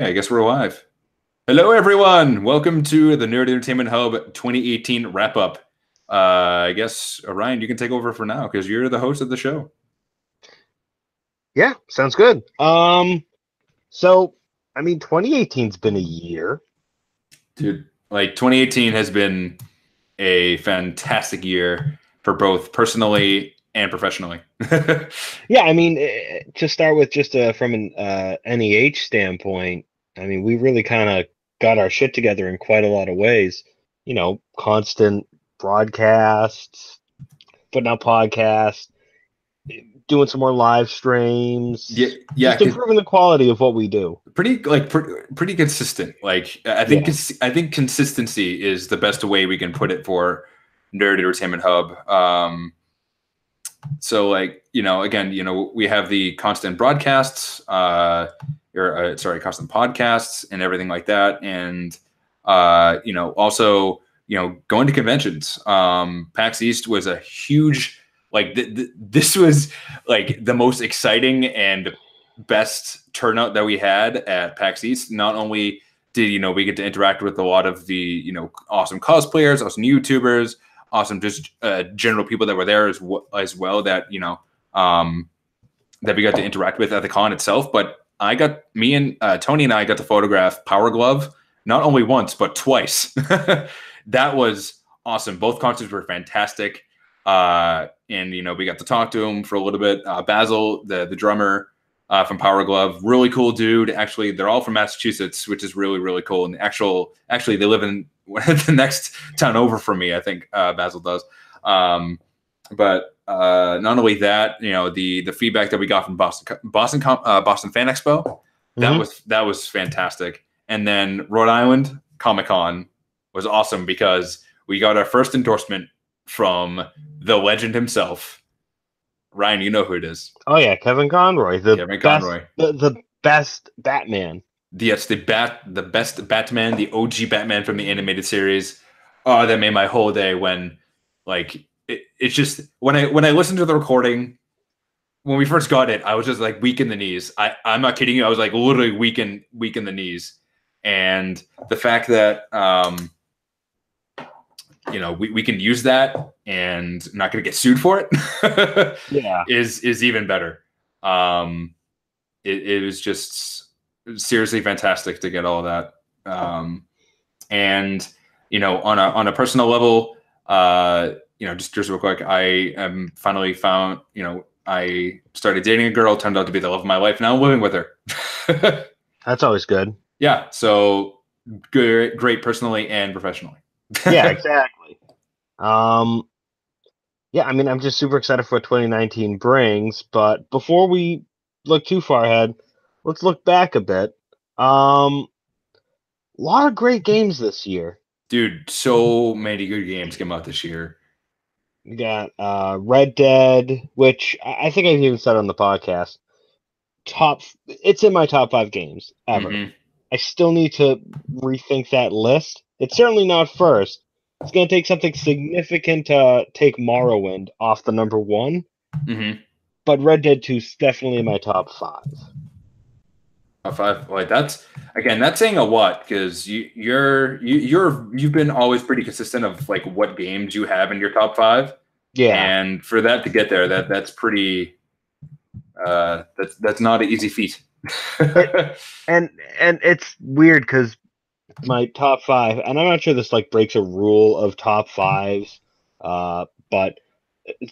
Yeah, I guess we're live. Hello, everyone. Welcome to the Nerd Entertainment Hub 2018 wrap-up. I guess, Ryan, you can take over for now because you're the host of the show. Yeah, sounds good. 2018's been a year. Dude, 2018 has been a fantastic year for both personally and professionally. Yeah, to start with, just from an NEH standpoint, we really kind of got our shit together in quite a lot of ways. Constant broadcasts, putting out podcasts, doing some more live streams. Yeah, just improving the quality of what we do. Pretty consistent. I think consistency is the best way we can put it for Nerd Entertainment Hub. So again, we have the constant broadcasts, constant podcasts and everything like that. And, also, going to conventions. PAX East was a huge, this was the most exciting and best turnout that we had at PAX East. Not only did, we get to interact with a lot of the, awesome cosplayers, awesome YouTubers, awesome just general people that were there as well that that we got to interact with at the con itself. But me and Tony and I got to photograph Power Glove not only once but twice. That was awesome. Both concerts were fantastic, and we got to talk to him for a little bit. Basil, the drummer from Power Glove, really cool dude. Actually, they're all from Massachusetts, which is really, really cool. And actually they live in the next town over from me, I think. Basil does. But not only that, the feedback that we got from Boston Fan Expo, that was fantastic. And then Rhode Island Comic Con was awesome because we got our first endorsement from the legend himself. Ryan, you know who it is. Oh yeah, Kevin Conroy, the best Batman. Yes, the best Batman, the OG Batman from the animated series. Oh, that made my whole day when, it's just when I listened to the recording when we first got it, I was just weak in the knees. I'm not kidding you. I was literally weak in the knees, and the fact that we can use that and not going to get sued for it, yeah, is even better. It was just seriously fantastic to get all of that. And on a personal level, just real quick, I am finally found, I started dating a girl, turned out to be the love of my life. Now I'm living with her. That's always good. Yeah. So great personally and professionally. Yeah, exactly. Yeah, I'm just super excited for what 2019 brings, but before we look too far ahead, let's look back a bit. A lot of great games this year. Dude, so many good games came out this year. We got Red Dead, which I think I've even said on the podcast. It's in my top 5 games ever. Mm-hmm. I still need to rethink that list. It's certainly not first. It's going to take something significant to take Morrowind off the number 1. Mm-hmm. But Red Dead 2 is definitely in my top 5. Top 5, that's saying a lot because you've been always pretty consistent of what games you have in your top 5. Yeah, and for that to get there, that's pretty. That's not an easy feat. and it's weird because my top 5, and I'm not sure this breaks a rule of top 5s, but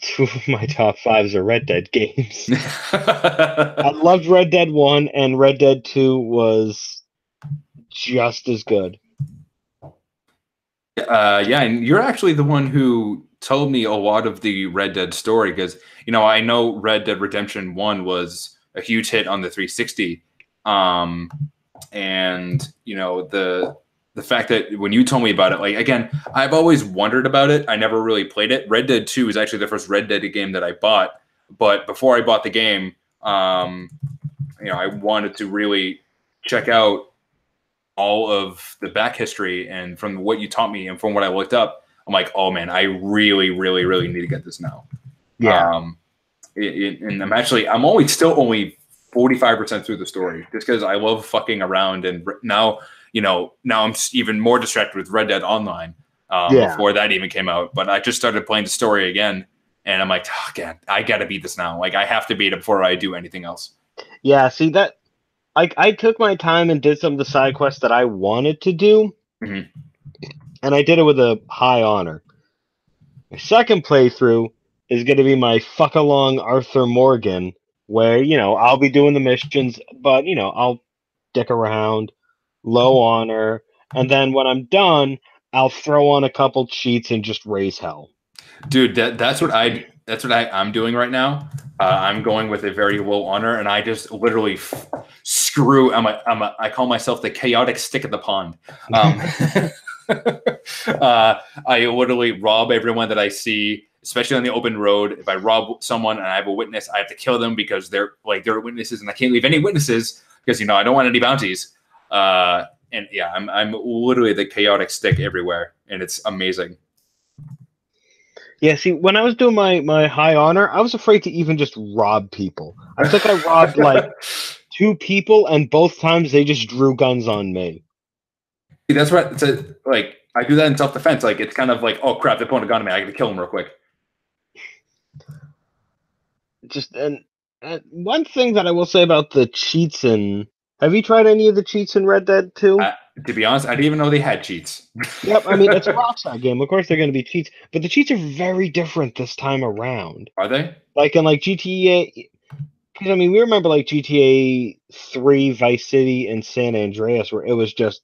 2 of my top 5s are Red Dead games. I loved Red Dead 1, and Red Dead 2 was just as good. Yeah, and you're actually the one who told me a lot of the Red Dead story because, I know Red Dead Redemption 1 was a huge hit on the 360. And, the fact that when you told me about it, again, I've always wondered about it. I never really played it. Red Dead 2 is actually the first Red Dead game that I bought. But before I bought the game, I wanted to really check out all of the back history. And from what you taught me and from what I looked up, I'm like, oh man, I really, really, really need to get this now. Yeah. And I'm still only 45% through the story just because I love fucking around. And now, now I'm even more distracted with Red Dead Online before that even came out. But I just started playing the story again. And I'm like, oh, God, I got to beat this now. Like, I have to beat it before I do anything else. Yeah, see, that I took my time and did some of the side quests that I wanted to do. Mm-hmm. And I did it with a high honor. My second playthrough is going to be my fuck-along Arthur Morgan, where, I'll be doing the missions, but, I'll dick around, low honor, and then when I'm done, I'll throw on a couple cheats and just raise hell. Dude, that's what I'm doing right now. I'm going with a very low honor, and I just literally screw. I call myself the chaotic stick in the pond. I literally rob everyone that I see, especially on the open road. If I rob someone and I have a witness, I have to kill them because they're witnesses, and I can't leave any witnesses because I don't want any bounties. And yeah, I'm literally the chaotic stick everywhere, and it's amazing. Yeah, see, when I was doing my high honor, I was afraid to even just rob people. I think I robbed like 2 people, and both times they just drew guns on me. See, that's what like I do that in self-defense. Like it's kind of like, oh crap, they're pulling a gun on me. I got to kill him real quick. Just and one thing that I will say about the cheats have you tried any of the cheats in Red Dead 2? To be honest, I didn't even know they had cheats. Yep, I mean, it's a Rockstar game. Of course they're going to be cheats, but the cheats are very different this time around. Are they? Like in GTA, because I mean, we remember like GTA 3, Vice City, and San Andreas, where it was just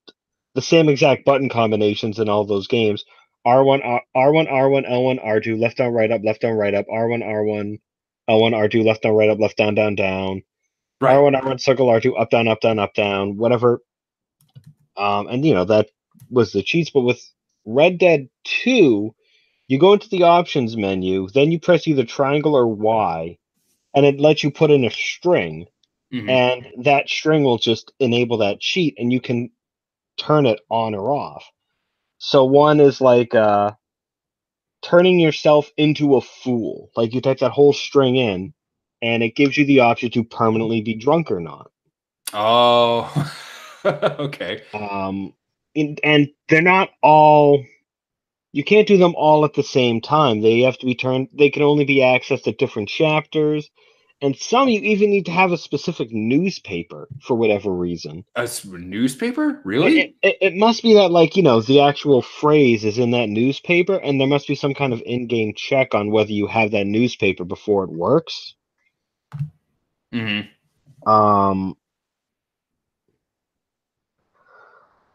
the same exact button combinations in all those games. R1, R1, R1, L1, R2, left down, right up, R1, R1, L1, R2, left down, right up, left down, down, down. Right. R1, R1, circle, R2, up, down, up, down, up, down, whatever. And that was the cheats. But with Red Dead 2, you go into the options menu, then you press either triangle or Y, and it lets you put in a string. Mm-hmm. And that string will just enable that cheat, and you can turn it on or off. So one is like turning yourself into a fool. Like you type that whole string in, and it gives you the option to permanently be drunk or not. Oh, okay. And they're not all. You can't do them all at the same time. They have to be turned. They can only be accessed at different chapters. And some you even need to have a specific newspaper for whatever reason. A newspaper? Really? It must be that, like, the actual phrase is in that newspaper, and there must be some kind of in-game check on whether you have that newspaper before it works. Mm-hmm. And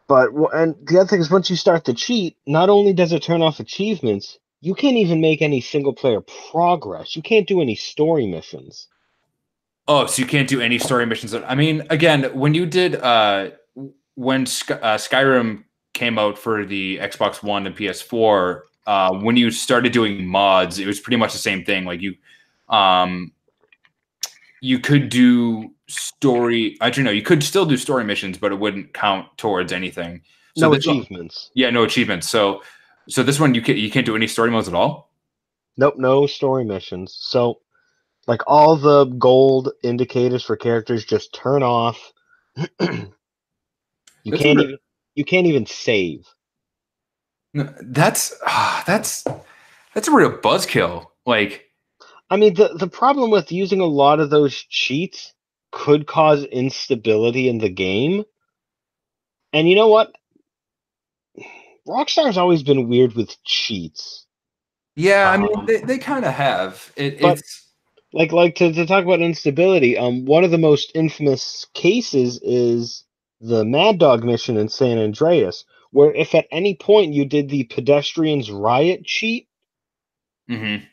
the other thing is, once you start the cheat, not only does it turn off achievements, you can't even make any single-player progress. You can't do any story missions. Oh, so you can't do any story missions. I mean, again, when you did when Skyrim came out for the Xbox One and PS4, when you started doing mods, it was pretty much the same thing. Like you could do story. I don't know. You could still do story missions, but it wouldn't count towards anything. So no achievements. No achievements. So this one you can't do any story modes at all. Nope, no story missions. So. Like, all the gold indicators for characters just turn off. You can't even save. That's a real buzzkill. Like, I mean, the problem with using a lot of those cheats could cause instability in the game. And you know what? Rockstar's always been weird with cheats. Yeah, I mean, they kind of have. It's like to talk about instability. One of the most infamous cases is the Mad Dog mission in San Andreas, where if at any point you did the pedestrians riot cheat, mm-hmm.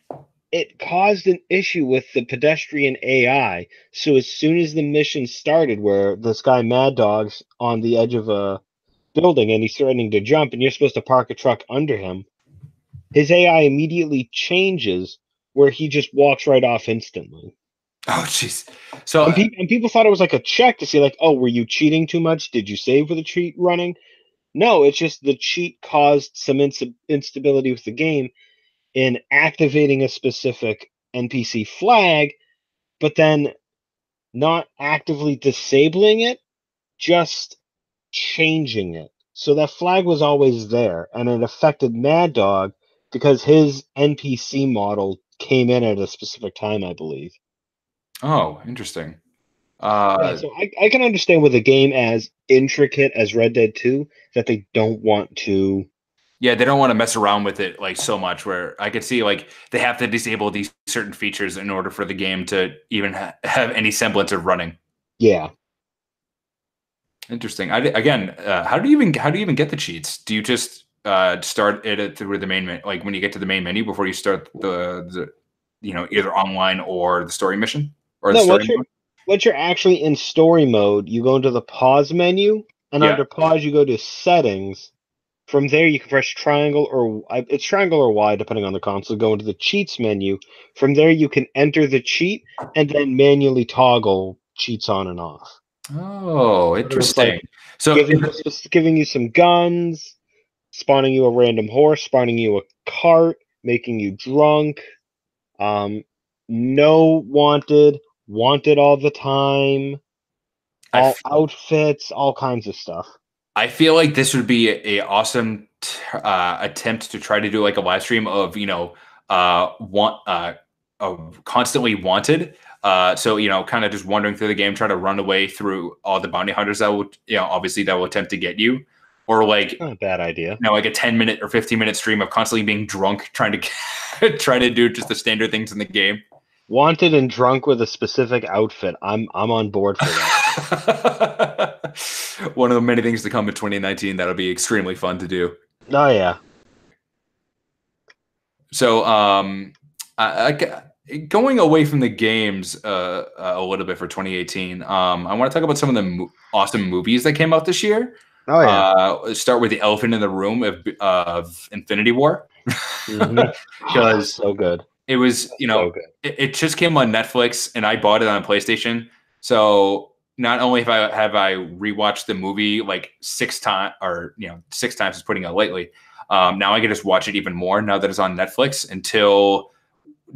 it caused an issue with the pedestrian AI. So as soon as the mission started, where this guy Mad Dog's on the edge of a building and he's threatening to jump, and you're supposed to park a truck under him, his AI immediately changes, where he just walks right off instantly. Oh, jeez. So and people thought it was like a check to see, like, oh, were you cheating too much? Did you save with the cheat running? No, it's just the cheat caused some instability with the game in activating a specific NPC flag, but then not actively disabling it, just changing it. So that flag was always there, and it affected Mad Dog because his NPC model came in at a specific time, I believe. Oh, interesting. Yeah, so I can understand with a game as intricate as Red Dead 2 that they don't want to. Yeah, they don't want to mess around with it like so much. Where I could see like they have to disable these certain features in order for the game to even have any semblance of running. Yeah. Interesting. Again, how do you even get the cheats? Do you just start it through the like when you get to the main menu before you start the either online or the story mission or the No, story mode? once you're actually in story mode, you go into the pause menu, and Yeah. under pause you go to settings. From there, you can press triangle it's triangle or Y depending on the console. Go into the cheats menu. From there, you can enter the cheat and then manually toggle cheats on and off. Oh, Whether it's interesting. like So giving you some guns, spawning you a random horse, spawning you a cart, making you drunk. Um, no wanted, wanted all the time, I all outfits, all kinds of stuff. I feel like this would be a awesome attempt to try to do like a live stream of constantly wanted. So kind of just wandering through the game, trying to run away through all the bounty hunters that will obviously that will attempt to get you, or like Not a bad idea. like a 10-minute or 15-minute stream of constantly being drunk, trying to try to do just the standard things in the game. Wanted and drunk with a specific outfit. I'm on board for that. One of the many things to come in 2019 that'll be extremely fun to do. Oh yeah. So, going away from the games a little bit for 2018, I want to talk about some of the awesome movies that came out this year. Oh yeah. Start with the elephant in the room of Infinity War, because so good. it was So good. it just came on Netflix and I bought it on PlayStation. So not only have I rewatched the movie like 6 times, or 6 times is putting it lightly. Now I can just watch it even more now that it's on Netflix until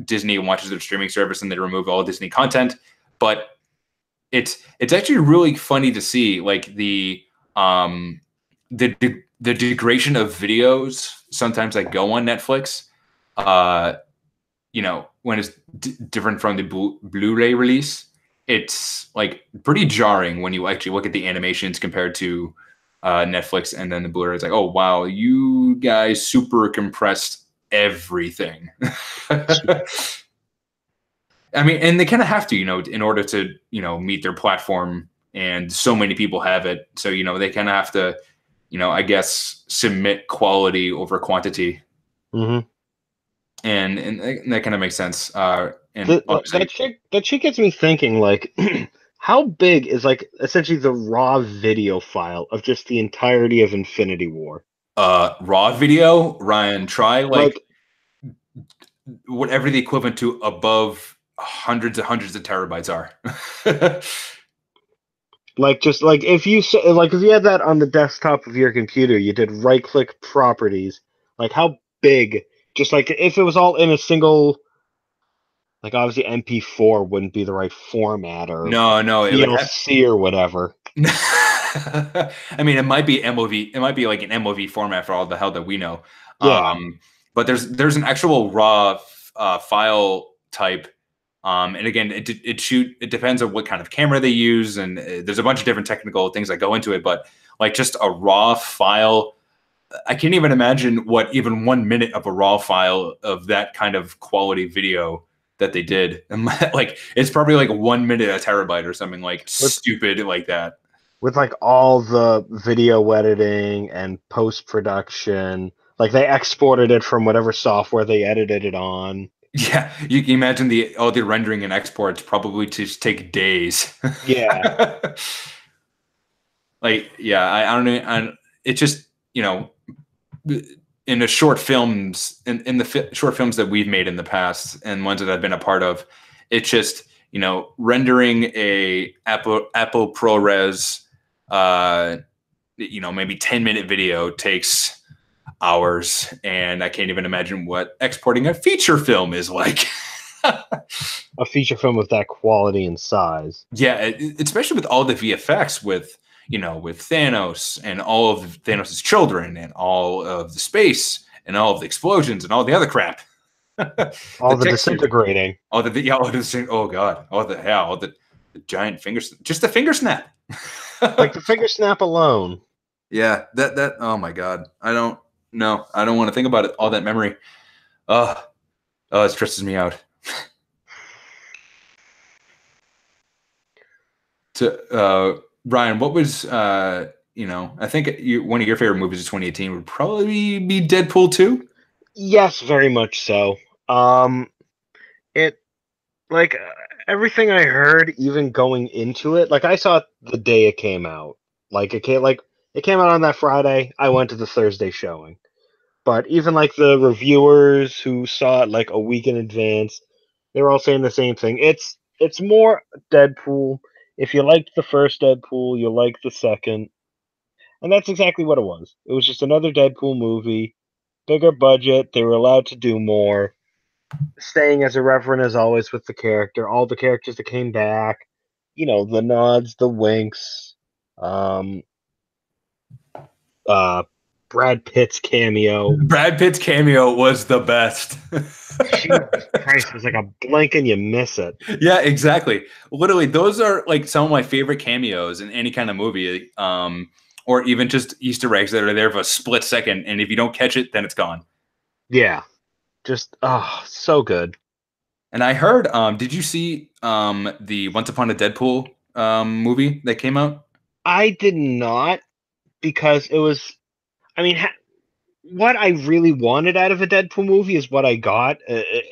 Disney launches their streaming service and they remove all Disney content. But it's actually really funny to see like the degradation of videos sometimes that go on Netflix. When it's different from the Blu-ray release, it's like pretty jarring when you actually look at the animations compared to Netflix, and then the Blu-ray is like, oh wow, you guys super compressed everything. I mean, and they kind of have to, in order to, meet their platform, and so many people have it. So, they kind of have to, I guess, submit quality over quantity. Mm-hmm. And that kind of makes sense. And that shit gets me thinking, like, how big is like essentially the raw video file of just the entirety of Infinity War? Raw video, Ryan, try like whatever the equivalent to above hundreds and hundreds of terabytes are. Just like if you had that on the desktop of your computer, you did right click properties. Like how big? Just like if it was all in a single, like obviously MP4 wouldn't be the right format, or no, VLC or whatever. I mean, it might be MOV. It might be like an MOV format for all the hell that we know. Yeah. But there's an actual raw file type. And again, it depends on what kind of camera they use, and there's a bunch of different technical things that go into it. But like just a raw file, I can't even imagine what even 1 minute of a raw file of that kind of quality video that they did. And like it's probably like 1 minute a terabyte or something like stupid like that. With like all the video editing and post production, like they exported it from whatever software they edited it on. Yeah, you can imagine all the rendering and exports probably just take days. Yeah. Like, yeah, I don't know. It's just, in the short films, in the short films that we've made in the past and ones that I've been a part of, it's just, rendering a Apple ProRes, maybe 10-minute video takes hours, and I can't even imagine what exporting a feature film is like. a feature film of that quality and size. Yeah, especially with all the VFX with Thanos and all of Thanos' children and all of the space and all of the explosions and all the other crap. All the textures. disintegrating. Oh god. All the giant fingers. Just the finger snap. Like the finger snap alone. Yeah, that oh my god. I don't want to think about it. All that memory. Oh, it stresses me out. So, Ryan, what was I think one of your favorite movies of 2018 would probably be Deadpool 2? Yes, very much so. It like everything I heard, even going into it, like I saw it the day it came out. It came out on that Friday. I went to the Thursday showing. But even like the reviewers who saw it like a week in advance, they were all saying the same thing. It's more Deadpool. If you liked the first Deadpool, you like the second. And that's exactly what it was. It was just another Deadpool movie, bigger budget, they were allowed to do more, staying as irreverent as always with the character, all the characters that came back, the nods, the winks, Brad Pitt's cameo. Brad Pitt's cameo was the best. Jesus Christ, it's like a blink and you miss it. Yeah, exactly. Literally, those are like some of my favorite cameos in any kind of movie, or even just Easter eggs that are there for a split second, and if you don't catch it, then it's gone. Yeah, just so good. And I heard, did you see the Once Upon a Deadpool movie that came out? I did not, because it was, I mean, what I really wanted out of a Deadpool movie is what I got,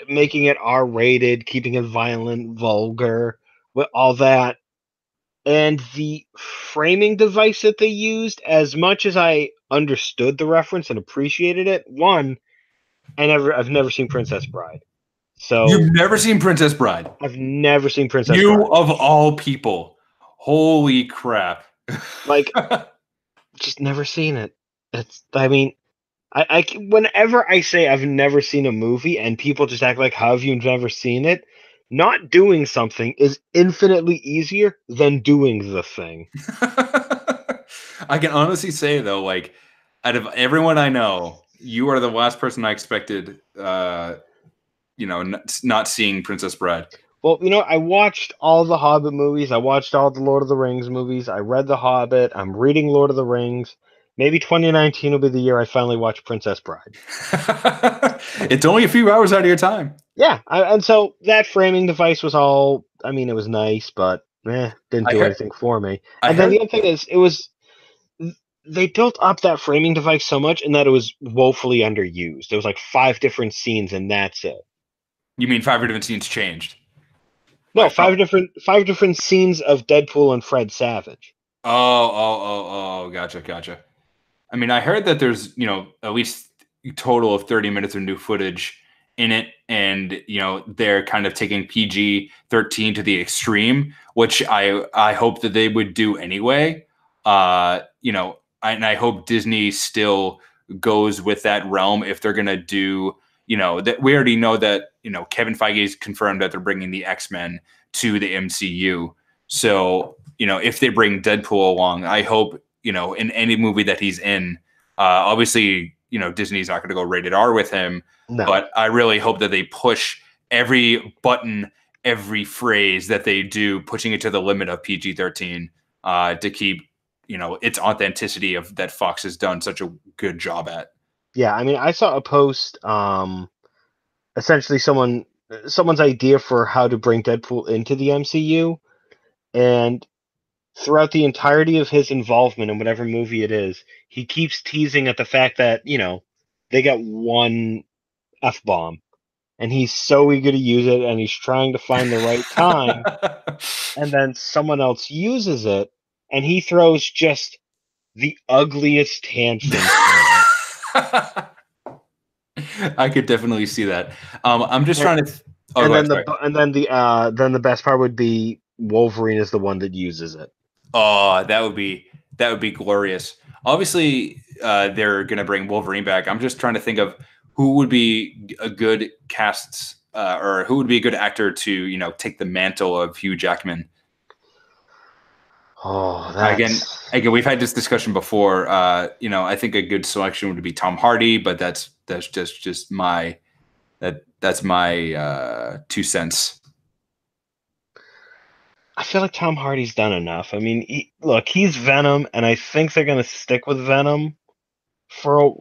making it R-rated, keeping it violent, vulgar, with all that. And the framing device that they used, as much as I understood the reference and appreciated it, one, I've never seen Princess Bride. So you've never seen Princess Bride? I've never seen Princess Bride. You of all people. Holy crap. Like, just never seen it. I whenever I say I've never seen a movie and people just act like, how have you never seen it? Not doing something is infinitely easier than doing the thing. I can honestly say, though, like, out of everyone I know, you are the last person I expected, not seeing Princess Bride. Well, I watched all the Hobbit movies. I watched all the Lord of the Rings movies. I read The Hobbit. I'm reading Lord of the Rings. Maybe 2019 will be the year I finally watch Princess Bride. It's only a few hours out of your time. Yeah, and so that framing device was all, it was nice, but didn't do anything for me. And then the other thing is, they built up that framing device so much and that it was woefully underused. There was like 5 different scenes and that's it. You mean 5 different scenes changed? No, 5 different scenes of Deadpool and Fred Savage. Oh, gotcha. I mean, I heard that there's, at least a total of 30 minutes of new footage in it, and they're kind of taking PG-13 to the extreme, which I hope that they would do anyway. And I hope Disney still goes with that realm if they're gonna do, that we already know that Kevin Feige's confirmed that they're bringing the X-Men to the MCU. So if they bring Deadpool along, I hope in any movie that he's in, obviously Disney's not going to go rated R with him, no. But I really hope that they push every button, every phrase that they do, pushing it to the limit of PG-13 to keep its authenticity of that Fox has done such a good job at. Yeah, I mean, I saw a post, essentially someone's idea for how to bring Deadpool into the MCU, and throughout the entirety of his involvement in whatever movie it is, he keeps teasing at the fact that, they got one F-bomb, and he's so eager to use it, and he's trying to find the right time, and then someone else uses it, and he throws just the ugliest tantrum. I could definitely see that. I'm just trying to. Then the best part would be Wolverine is the one that uses it. Oh, that would be glorious. Obviously, they're gonna bring Wolverine back. I'm just trying to think of who would be a good casts or who would be a good actor to take the mantle of Hugh Jackman? Oh, Again, we've had this discussion before. I think a good selection would be Tom Hardy, but that's just my that's my 2 cents. I feel like Tom Hardy's done enough. I mean, look, he's Venom, and I think they're going to stick with Venom for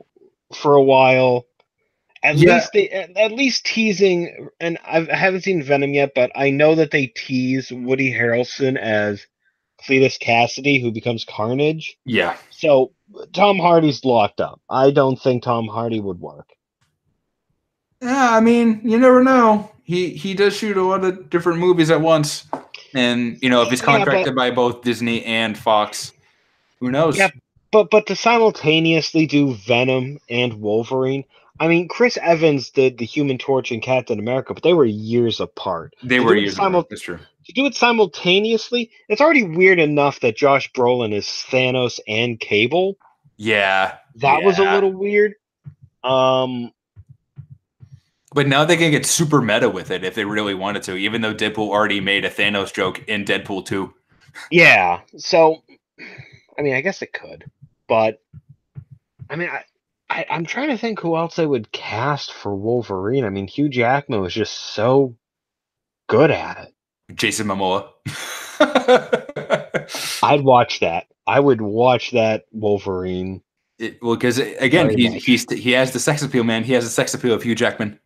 a while. At least teasing, and I haven't seen Venom yet, but I know that they tease Woody Harrelson as Cletus Cassidy, who becomes Carnage. Yeah. So Tom Hardy's locked up. I don't think Tom Hardy would work. Yeah, I mean, you never know. He does shoot a lot of different movies at once, and if he's contracted by both Disney and Fox, who knows? Yeah, but to simultaneously do Venom and Wolverine. I mean, Chris Evans did the Human Torch and Captain America, but they were years apart. They were years apart. That's true. To do it simultaneously, it's already weird enough that Josh Brolin is Thanos and Cable. Yeah, that was a little weird. But now they can get super meta with it if they really wanted to, even though Deadpool already made a Thanos joke in Deadpool 2. Yeah, so, I mean, I guess it could. But, I mean, I'm trying to think who else they would cast for Wolverine. I mean, Hugh Jackman was just so good at it. Jason Momoa. I'd watch that. I would watch that Wolverine. Because, again, he has the sex appeal, man. He has the sex appeal of Hugh Jackman.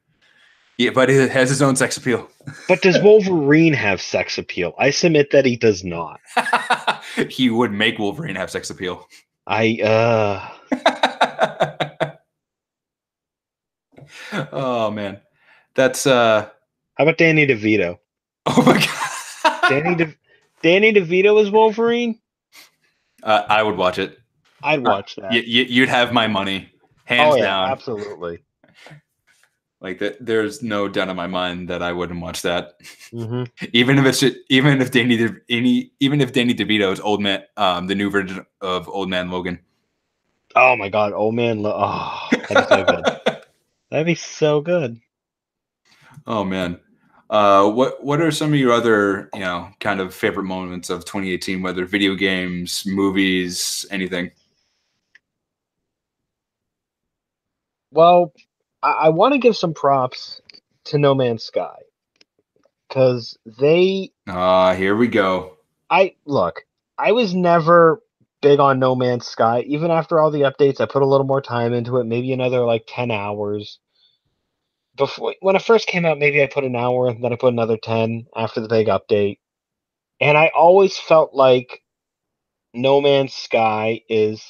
Yeah, but he has his own sex appeal. But does Wolverine have sex appeal? I submit that he does not. He would make Wolverine have sex appeal. Oh, man. That's How about Danny DeVito? Oh my god. Danny DeVito is Wolverine? I would watch it. I'd watch that. You'd have my money. Hands down. Absolutely. Like that, there's no doubt in my mind that I wouldn't watch that. Mm-hmm. even if Danny DeVito is Old Man, the new version of Old Man Logan. Oh my god, Old Man! That'd be so good. That'd be so good. Oh man, what are some of your other kind of favorite moments of 2018? Whether video games, movies, anything. Well, I want to give some props to No Man's Sky because they. Here we go. I was never big on No Man's Sky. Even after all the updates, I put a little more time into it, maybe another 10 hours. Before, when it first came out, maybe I put an hour, and then I put another 10 after the big update. And I always felt like No Man's Sky is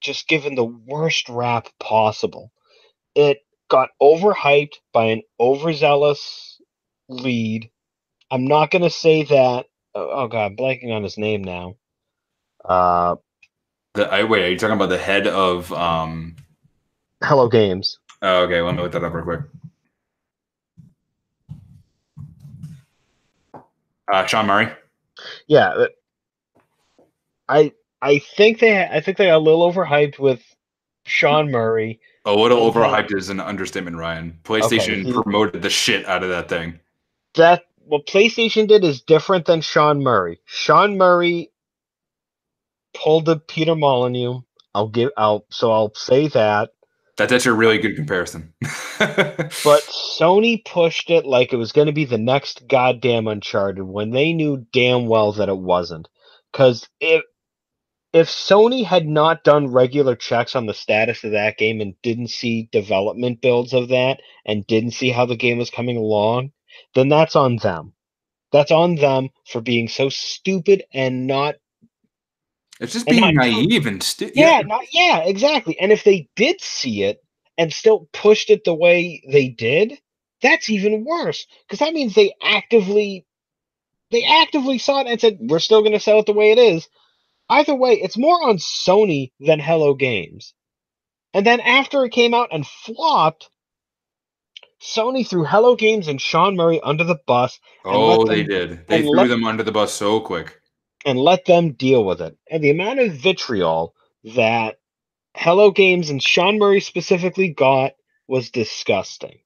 just given the worst rap possible. It got overhyped by an overzealous lead. I'm not going to say that. Oh god, I'm blanking on his name now. Wait, are you talking about the head of Hello Games? Oh, okay, let me look that up real quick. Sean Murray. Yeah, I think they got a little overhyped with Sean Murray. A little overhyped is an understatement, Ryan. PlayStation promoted the shit out of that thing. What PlayStation did is different than Sean Murray. Sean Murray pulled a Peter Molyneux. I'll say that. That's a really good comparison. But Sony pushed it like it was going to be the next goddamn Uncharted when they knew damn well that it wasn't. Because if Sony had not done regular checks on the status of that game and didn't see development builds of that and didn't see how the game was coming along, then that's on them. That's on them for being so stupid and not. It's just being naive and yeah, exactly. And if they did see it and still pushed it the way they did, that's even worse. Because that means they actively saw it and said, we're still going to sell it the way it is. Either way, it's more on Sony than Hello Games. And then after it came out and flopped, Sony threw Hello Games and Sean Murray under the bus. They did. They threw them under the bus so quick. And let them deal with it. And the amount of vitriol that Hello Games and Sean Murray specifically got was disgusting.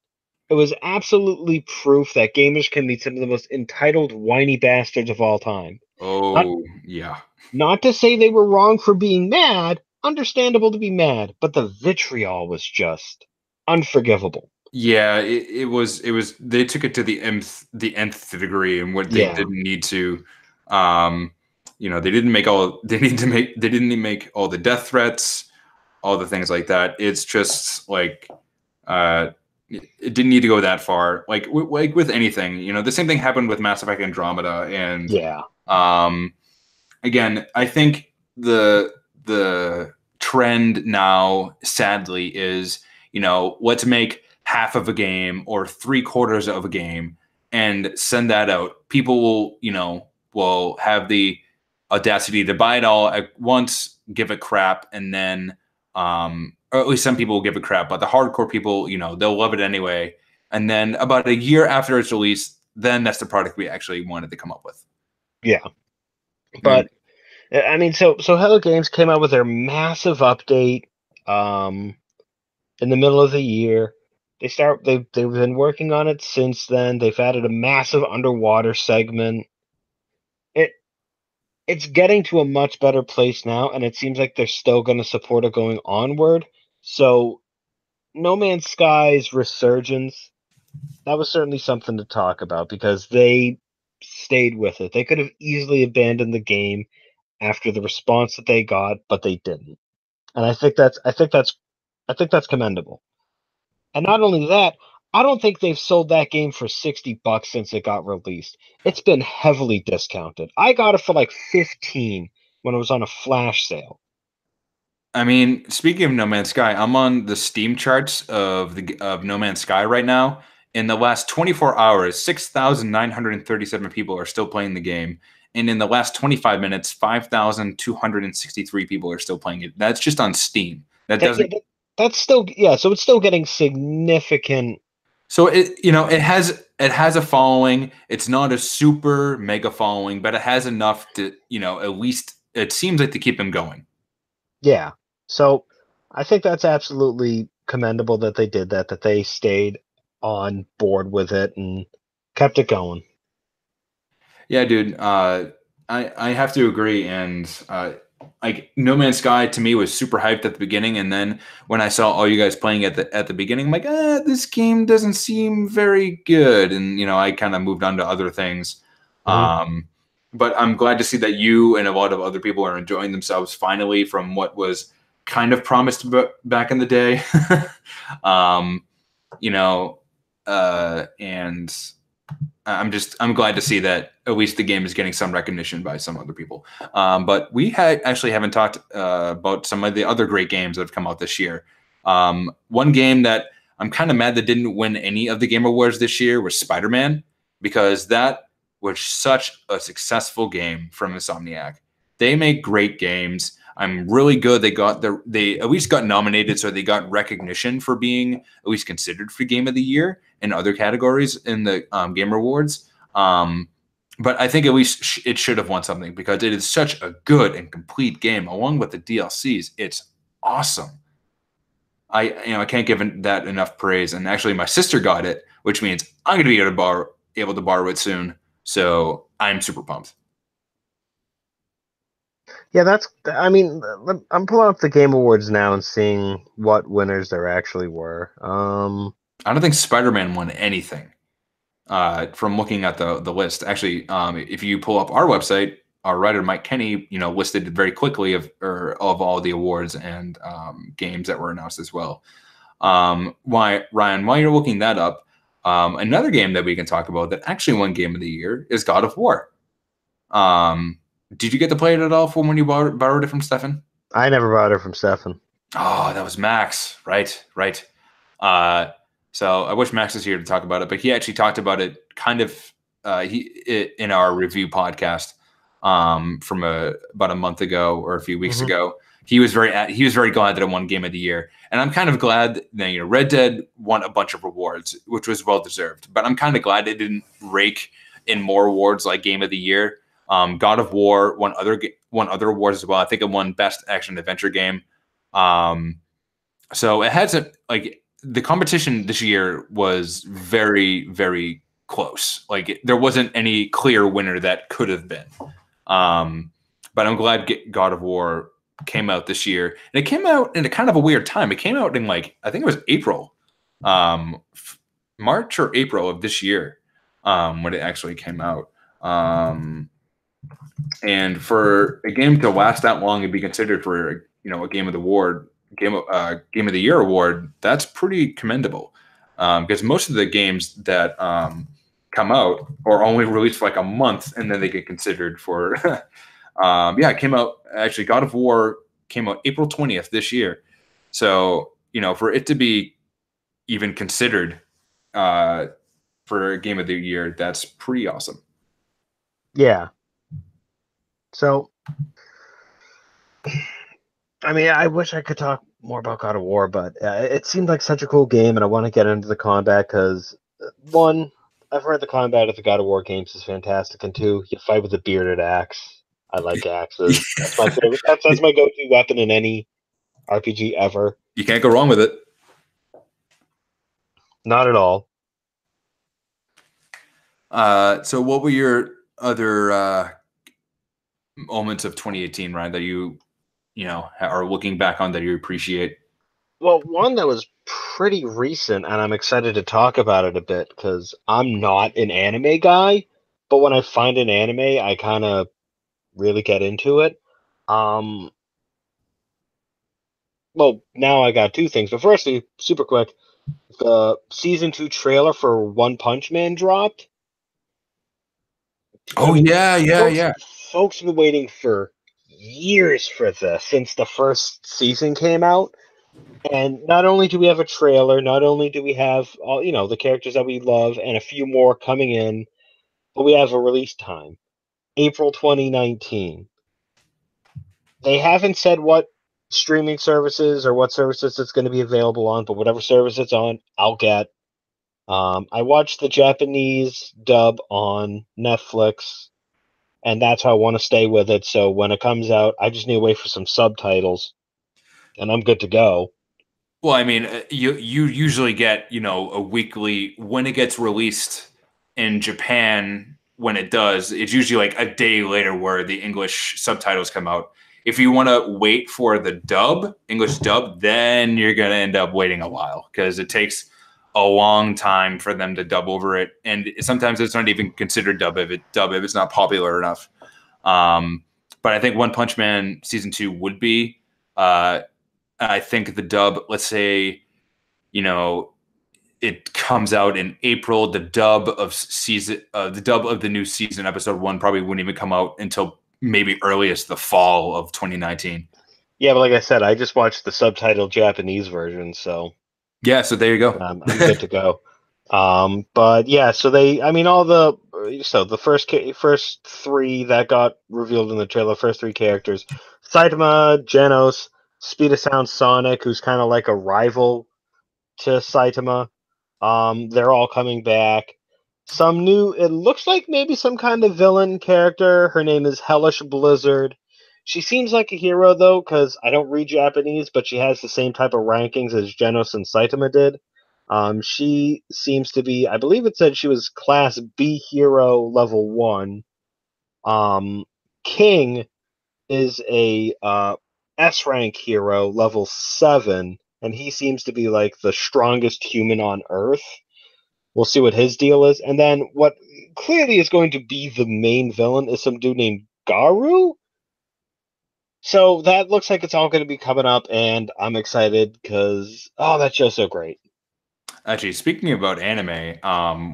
It was absolutely proof that gamers can be some of the most entitled, whiny bastards of all time. Not, Oh, yeah. not to say they were wrong for being mad, understandable to be mad, but the vitriol was just unforgivable. Yeah, it was they took it to the nth degree and what they Yeah. didn't need to. Um, they didn't make all they didn't make all the death threats, all the things like that. It's just like uh it didn't need to go that far. Like with anything, the same thing happened with Mass Effect Andromeda and Yeah. um again, I think the trend now, sadly, is let's make half of a game or three-quarters of a game and send that out. People will have the audacity to buy it all at once, give it crap, and then or at least some people will give it crap, but the hardcore people, they'll love it anyway. And then about a year after it's released, then that's the product we actually wanted to come up with. Yeah. Mm. But I mean, so Hello Games came out with their massive update in the middle of the year. They've been working on it since then. They've added a massive underwater segment. It it's getting to a much better place now, and it seems like they're still going to support it going onward. So No Man's Sky's resurgence, that was certainly something to talk about because they stayed with it. They could have easily abandoned the game after the response that they got, but they didn't. And I think that's commendable. And not only that, I don't think they've sold that game for $60 since it got released. It's been heavily discounted. I got it for like 15 when it was on a flash sale. I mean, speaking of No Man's Sky, I'm on the Steam charts of No Man's Sky right now. In the last 24 hours, 6,937 people are still playing the game, and in the last 25 minutes, 5,263 people are still playing it. That's just on Steam. That Yeah, doesn't. that's still, yeah, so it's still getting significant. So it has a following. It's not a super mega following, but it has enough to at least it seems like to keep them going. Yeah. So I think that's absolutely commendable that they did that they stayed on board with it and kept it going. Yeah, dude. I have to agree, and like No Man's Sky to me was super hyped at the beginning, and then when I saw all you guys playing at the beginning, I'm like, this game doesn't seem very good, and I kind of moved on to other things. Mhm. But I'm glad to see that you and a lot of other people are enjoying themselves finally from what was kind of promised back in the day. um, you know, and I'm glad to see that at least the game is getting some recognition by some other people. But we actually haven't talked about some of the other great games that have come out this year. One game that I'm kind of mad that didn't win any of the Game Awards this year was Spider-Man, because that was such a successful game from Insomniac. They make great games. I'm really good. They at least got nominated, so they got recognition for being at least considered for Game of the Year in other categories in the Game Awards. But I think at least it should have won something because it is such a good and complete game, along with the DLCs. It's awesome. I can't give that enough praise. And actually, my sister got it, which means I'm going to be able to borrow it soon. So I'm super pumped. Yeah, I mean, I'm pulling up the Game Awards now and seeing what winners there actually were. I don't think Spider-Man won anything from looking at the list. Actually, if you pull up our website, our writer Mike Kenny, listed very quickly of all the awards and games that were announced as well. Ryan, while you're looking that up, another game that we can talk about that actually won Game of the Year is God of War. Did you get to play it at all from when you borrowed it from Stefan? I never bought it from Stefan. Oh, that was Max. Right. So I wish Max was here to talk about it, but he actually talked about it kind of in our review podcast from about a month ago or a few weeks ago. He was very glad that it won Game of the Year, and I'm kind of glad that Red Dead won a bunch of awards, which was well deserved. But I'm kind of glad it didn't rake in more awards like Game of the Year. God of War won other awards as well. I think it won Best Action Adventure Game. So it had some the competition this year was very, very close. Like there wasn't any clear winner that could have been. But I'm glad God of War came out this year, and it came out in a kind of a weird time. It came out in like I think it was April, March or April of this year, when it actually came out. And for a game to last that long and be considered for a game of the year award, that's pretty commendable. Because most of the games that come out are only released for like a month and then they get considered for. It came out actually. God of War came out April 20th this year, so for it to be even considered for a game of the year, that's pretty awesome. Yeah. So, I mean, I wish I could talk more about God of War, but it seemed like such a cool game, and I want to get into the combat because, one, I've heard the combat of the God of War games is fantastic, and two, you fight with a bearded axe. I like axes. That's my favorite. That's my go-to weapon in any RPG ever. You can't go wrong with it. Not at all. So what were your other moments of 2018, Ryan, that you are looking back on that you appreciate? Well, one that was pretty recent, and I'm excited to talk about it a bit because I'm not an anime guy, but when I find an anime, I kind of really get into it. Well, now I got two things, but firstly, super quick, the season 2 trailer for One Punch Man dropped. Oh, yeah. Folks have been waiting for years for this since the first season came out. And not only do we have a trailer, not only do we have all the characters that we love and a few more coming in, but we have a release time, April 2019. They haven't said what streaming services or what services it's going to be available on, but whatever service it's on, I'll get. I watched the Japanese dub on Netflix, and that's how I want to stay with it. So when it comes out, I just need to wait for some subtitles, and I'm good to go. Well, I mean, you usually get a weekly when it gets released in Japan. When it does, it's usually like a day later where the English subtitles come out. If you want to wait for the English dub, then you're going to end up waiting a while because it takes a long time for them to dub over it. And sometimes it's not even considered dub if it's not popular enough. But I think One Punch Man season 2 would be. I think the dub, let's say, it comes out in April. The dub of the new season, episode 1, probably wouldn't even come out until maybe earliest the fall of 2019. Yeah, but like I said, I just watched the subtitled Japanese version, so yeah, so there you go. I'm good to go. But yeah, so the first three that got revealed in the trailer, first three characters, Saitama, Genos, Speed of Sound Sonic, who's kind of like a rival to Saitama. They're all coming back. Some new, it looks like maybe some kind of villain character. Her name is Hellish Blizzard. She seems like a hero, though, because I don't read Japanese, but she has the same type of rankings as Genos and Saitama did. She seems to be, I believe it said she was Class B hero level 1. King is a S rank hero level 7, and he seems to be like the strongest human on Earth. We'll see what his deal is. And then what clearly is going to be the main villain is some dude named Garu. So that looks like it's all going to be coming up, and I'm excited because, that show's so great. Actually, speaking about anime,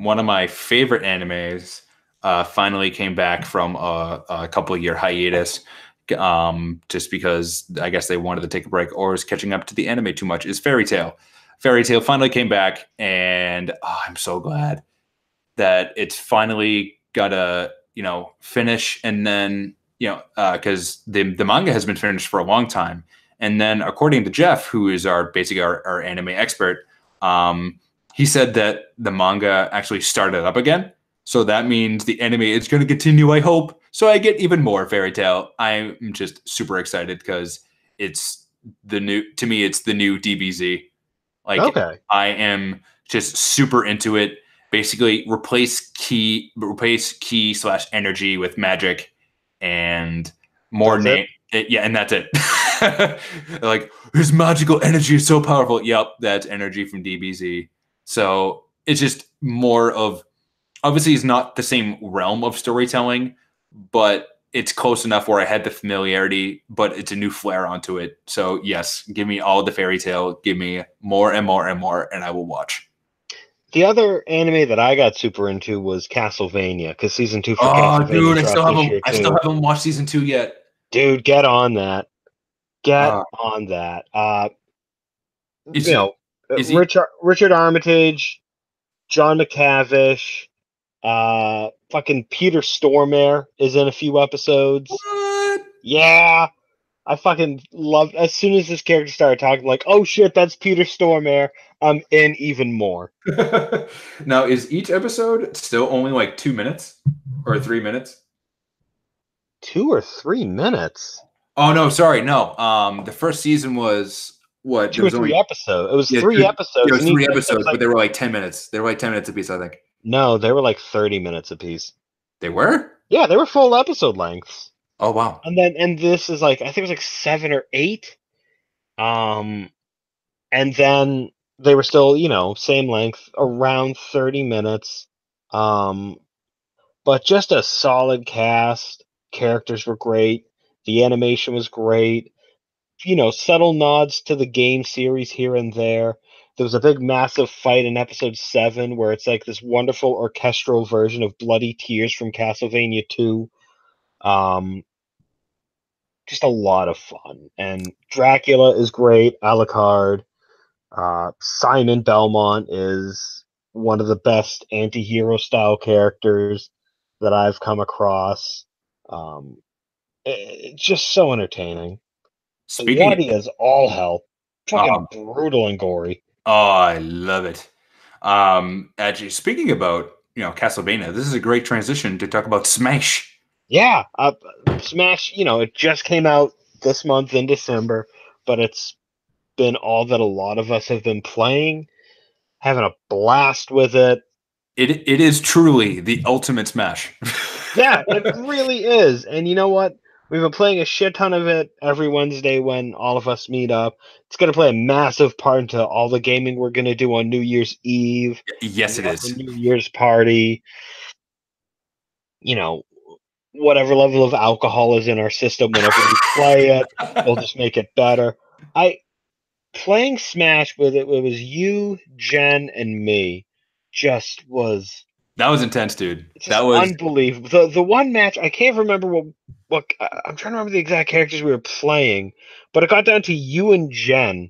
one of my favorite animes finally came back from a couple of year hiatus, just because I guess they wanted to take a break or was catching up to the anime too much, is Fairy Tail. Fairy Tail finally came back, and I'm so glad that it's finally got a finish, and then because the manga has been finished for a long time, and then according to Jeff, who is our anime expert, he said that the manga actually started up again, so that means the anime is going to continue, I hope. So I get even more Fairy Tail. I'm just super excited because it's the new DBZ. Like Okay. I am just super into it. Basically, replace key slash energy with magic, and more That's it. name. Yeah, and that's it. Like his magical energy is so powerful. Yep, that's energy from DBZ. So it's just more of, obviously it's not the same realm of storytelling, but it's close enough where I had the familiarity, but it's a new flair onto it. So yes, give me all the fairy tale, give me more and more and more, and I will watch. The other anime that I got super into was Castlevania, because season 2 for Oh, Castlevania dude, dropped this year I still too. haven't watched season 2 yet. Dude, get on that. Get Uh, on that. is it, is he? Richard Armitage, John McTavish, fucking Peter Stormare is in a few episodes. What? Yeah, I fucking loved. As soon as this character started talking, like, oh shit, that's Peter Stormare. I'm in even more. Now, is each episode still only like 2 minutes or 3 minutes? 2 or 3 minutes. Oh no, sorry, no. The first season was what? There Two or was three only, episodes. It was yeah, three it episodes, was and each three episode was episodes, but like they were like 10 minutes. They were like 10 minutes apiece, I think. no, they were like 30 minutes apiece. They were? Yeah, they were full episode lengths. Oh wow. And this is like I think it was like 7 or 8. Um, and then they were still same length, around 30 minutes. Um, but just a solid cast. Characters were great. The animation was great. Subtle nods to the game series here and there. There was a big, massive fight in episode 7 where it's like this wonderful orchestral version of Bloody Tears from Castlevania 2. Um, just a lot of fun. And Dracula is great. Alucard. Simon Belmont is one of the best anti-hero style characters that I've come across. It's just so entertaining. Speaking Bloody as all hell. Fucking um, brutal and gory. oh, I love it. Actually, speaking about, Castlevania, this is a great transition to talk about Smash. Yeah, Smash, it just came out this month in December, but it's been all that a lot of us have been playing, having a blast with it. It is truly the ultimate Smash. Yeah, it really is. And you know what? We've been playing a shit ton of it every Wednesday when all of us meet up. It's going to play a massive part into all the gaming we're going to do on New Year's Eve, Yes, it the is. New Year's party. You know, whatever level of alcohol is in our system whenever we play it, we'll just make it better. I playing Smash with it. It was you, Jen, and me. Just was That was intense, dude. That just was, unbelievable. The one match I can't remember what I'm trying to remember the exact characters we were playing, but it got down to you and Jen,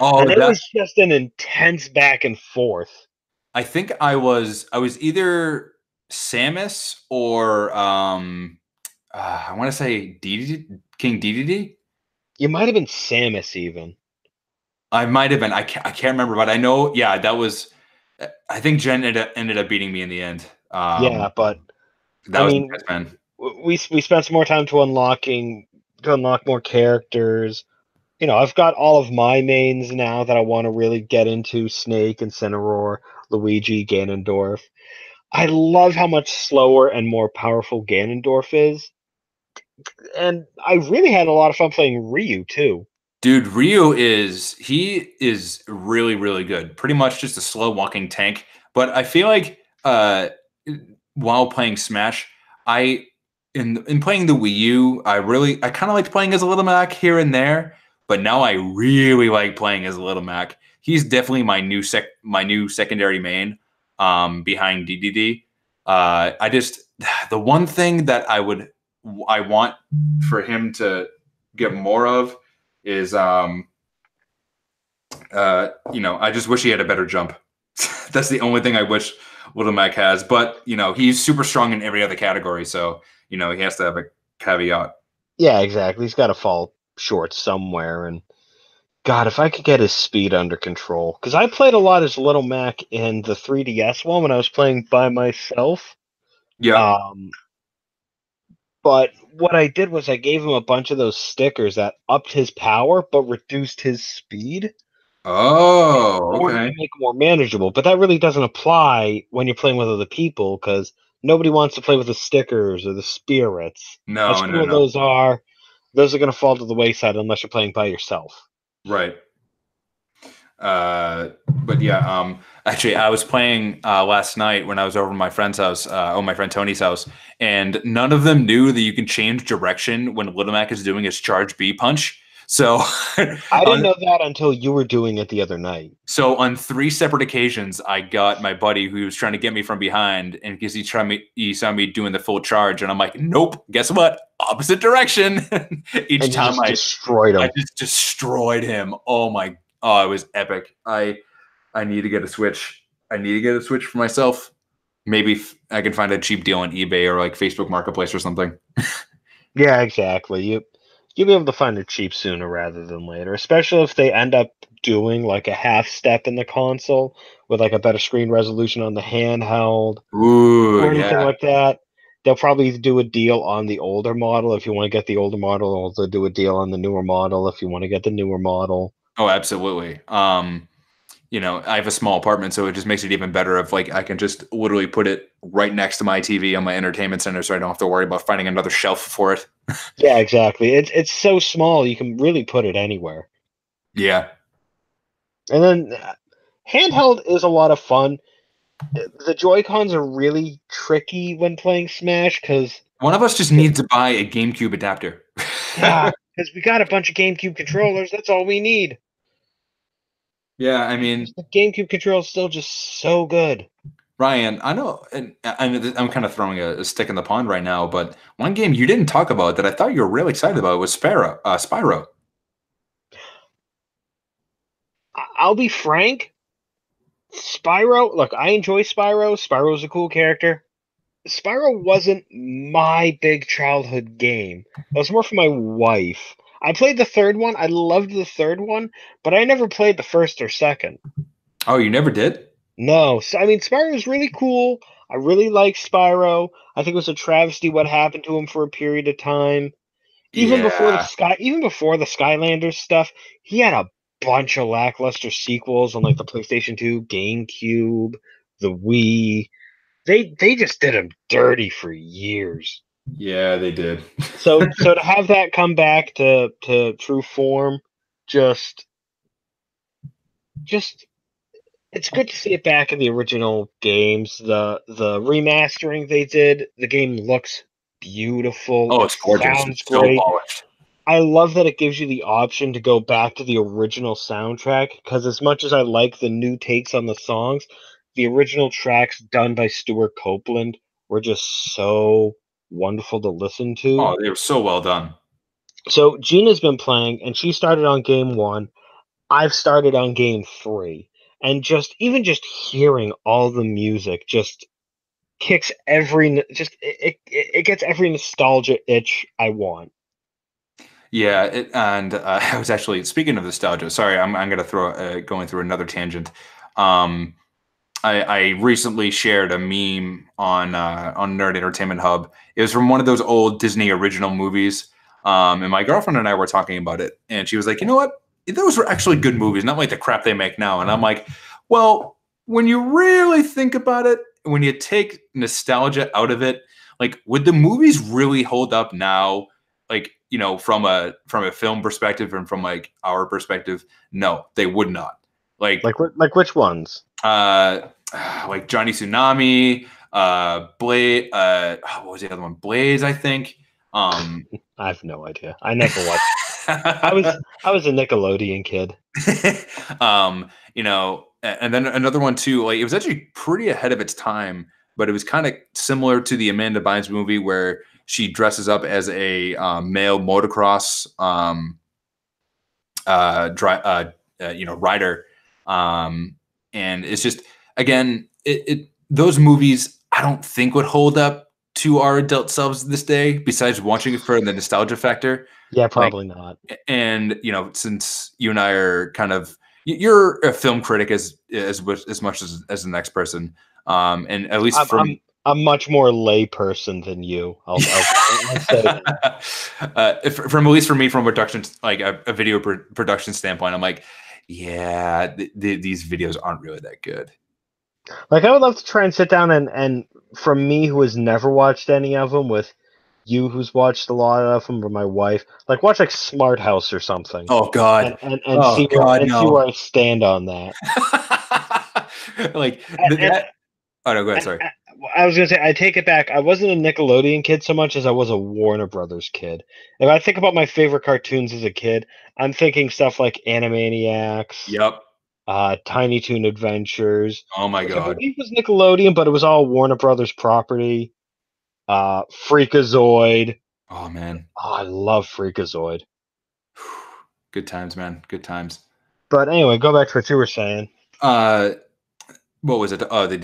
oh, and it that, was just an intense back and forth. I think I was either Samus or I want to say King DDD. You might have been Samus even. I might have been. I can't remember, but I know. Yeah, that was. I think Jen ended up beating me in the end. Yeah, but That I was mean, intense, man. we spent some more time to unlock more characters. I've got all of my mains now that I want to really get into: Snake, Incineroar, Luigi, Ganondorf. I love how much slower and more powerful Ganondorf is, and I really had a lot of fun playing Ryu too. Dude, he is really, really good. Pretty much just a slow walking tank. But I feel like while playing Smash, I in playing the Wii U, I kind of liked playing as a Little Mac here and there, but now I really like playing as a Little Mac. He's definitely my new secondary main behind DDD. I just the one thing that I want for him to get more of is I just wish he had a better jump. That's the only thing I wish Little Mac has. But he's super strong in every other category, so he has to have a caveat. Yeah, exactly. He's got to fall short somewhere, and God, if I could get his speed under control, because I played a lot as Little Mac in the 3DS one when I was playing by myself. Yeah. Um, but what I did was I gave him a bunch of those stickers that upped his power but reduced his speed. Oh, or you okay. can make it more manageable. But that really doesn't apply when you're playing with other people because nobody wants to play with the stickers or the spirits. As No, no, cool as no. those are going to fall to the wayside unless you're playing by yourself. Right. But yeah, actually, I was playing last night when I was over my friend's house, my friend Tony's house, and none of them knew that you can change direction when Little Mac is doing his charge B punch. So, I didn't on, know that until you were doing it the other night. so on three separate occasions, I got my buddy who was trying to get me from behind, and because he saw me doing the full charge, and I'm like, nope. Guess what? Opposite direction. Each And you time just destroyed I him. just destroyed him. Oh, it was epic. I need to get a Switch. I need to get a Switch for myself. Maybe I can find a cheap deal on eBay or like Facebook Marketplace or something. Yeah, exactly. You'll be able to find it cheap sooner rather than later, especially if they end up doing like a half step in the console with like a better screen resolution on the handheld Ooh, or anything yeah. like that. They'll probably do a deal on the older model if you want to get the older model, or they'll do a deal on the newer model if you want to get the newer model. Oh, absolutely. I have a small apartment, so it just makes it even better if like I can just literally put it right next to my TV on my entertainment center, so I don't have to worry about finding another shelf for it. Yeah, exactly. It's so small you can really put it anywhere. Yeah. And then handheld is a lot of fun. The Joy Cons are really tricky when playing Smash because One of us just needs to buy a GameCube adapter. yeah, because we got a bunch of GameCube controllers. That's all we need. Yeah, I mean, The GameCube controller is still just so good. Ryan, I know, and I'm kind of throwing a stick in the pond right now, but one game you didn't talk about that I thought you were really excited about was Spyro. I'll be frank. Spyro, look, I enjoy Spyro. Spyro's a cool character. Spyro wasn't my big childhood game. It was more for my wife. I played the third one. I loved the third one, but I never played the first or second. Oh, you never did? No, so, I mean Spyro was really cool. I really liked Spyro. I think it was a travesty what happened to him for a period of time. Yeah, Even before the Skylanders stuff, he had a bunch of lackluster sequels on like the PlayStation 2, GameCube, the Wii. They just did him dirty for years. yeah, they did. So to have that come back to true form, just just it's good to see it back in the original games. The remastering they did, the game looks beautiful. Oh, It it's gorgeous. sounds It's so great. polished. I love that it gives you the option to go back to the original soundtrack because as much as I like the new takes on the songs, the original tracks done by Stuart Copeland were just so wonderful to listen to. Oh, they were so well done. So Gina's been playing and she started on game 1. I've started on game 3. And just hearing all the music just kicks it gets every nostalgia itch I want. Yeah, and I was actually speaking of nostalgia. Sorry, I'm gonna throw going through another tangent. Um, I recently shared a meme on Nerd Entertainment Hub. It was from one of those old Disney original movies. And my girlfriend and I were talking about it, and she was like, "You know what? Those were actually good movies, not like the crap they make now." And I'm like, "Well, when you really think about it, when you take nostalgia out of it, like, would the movies really hold up now? Like, from a film perspective and from like our perspective, no, they would not. Like, Like which ones? uh, like Johnny Tsunami, Blade. What was the other one? Blaze, I think. Um, I have no idea. I never watched. I was a Nickelodeon kid. And then another one too. Like it was actually pretty ahead of its time, but it was kind of similar to the Amanda Bynes movie where she dresses up as a male motocross rider, and it's just again those movies I don't think would hold up to our adult selves this day. Besides watching it for the nostalgia factor, Yeah, like, probably not. and since you and I are kind of you're a film critic as much as the next person, and at least from I'm much more layperson than you. I'll say that. from at least for me from production like a video production standpoint, I'm like, Yeah, these videos aren't really that good. Like, I would love to try and sit down and from me, who has never watched any of them, with you, who's watched a lot of them, or my wife, like watch like Smart House or something, Oh God. and Oh God, see where no. I stand on that. Like And, that. Oh no, go ahead. and Sorry. I was gonna say, I take it back. I wasn't a Nickelodeon kid so much as I was a Warner Brothers kid. If I think about my favorite cartoons as a kid, I'm thinking stuff like Animaniacs, Yep. Tiny Toon Adventures, Oh my which I God. believe was Nickelodeon, but it was all Warner Brothers property. Freakazoid. Oh man. Oh, I love Freakazoid. Good times, man. Good times. But anyway, go back to what you were saying. Uh, what was it? Oh, the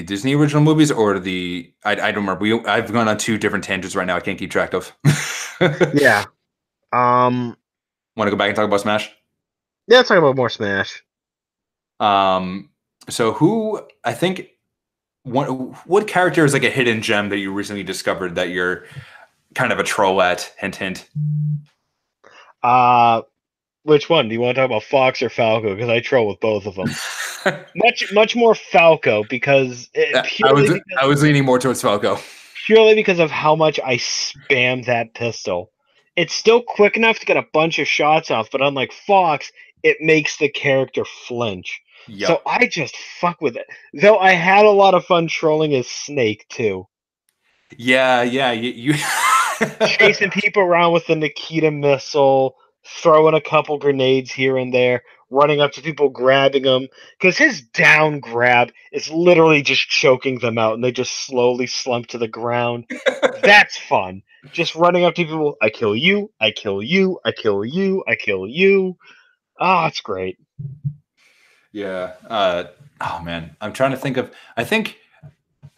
Disney original movies or the I don't remember. I've gone on two different tangents right now. I can't keep track of. Yeah. Um. Want to go back and talk about Smash? Yeah, let's talk about more Smash. So who I think what character is like a hidden gem that you recently discovered that you're kind of a troll at? Hint, hint. Uh, which one? Do you want to talk about Fox or Falco? Because I troll with both of them. Much more Falco because I was leaning more towards Falco. purely because of how much I spam that pistol. It's still quick enough to get a bunch of shots off, but unlike Fox, it makes the character flinch. Yep. So I just fuck with it. Though I had a lot of fun trolling as Snake too. Yeah, you Chasing people around with the Nikita missile, throwing a couple grenades here and there, running up to people, grabbing them. Because his down grab is literally just choking them out, and they just slowly slump to the ground. That's fun. Just running up to people, I kill you, I kill you, I kill you, I kill you. Ah, it's great. Yeah. Oh man, I'm trying to think of. I think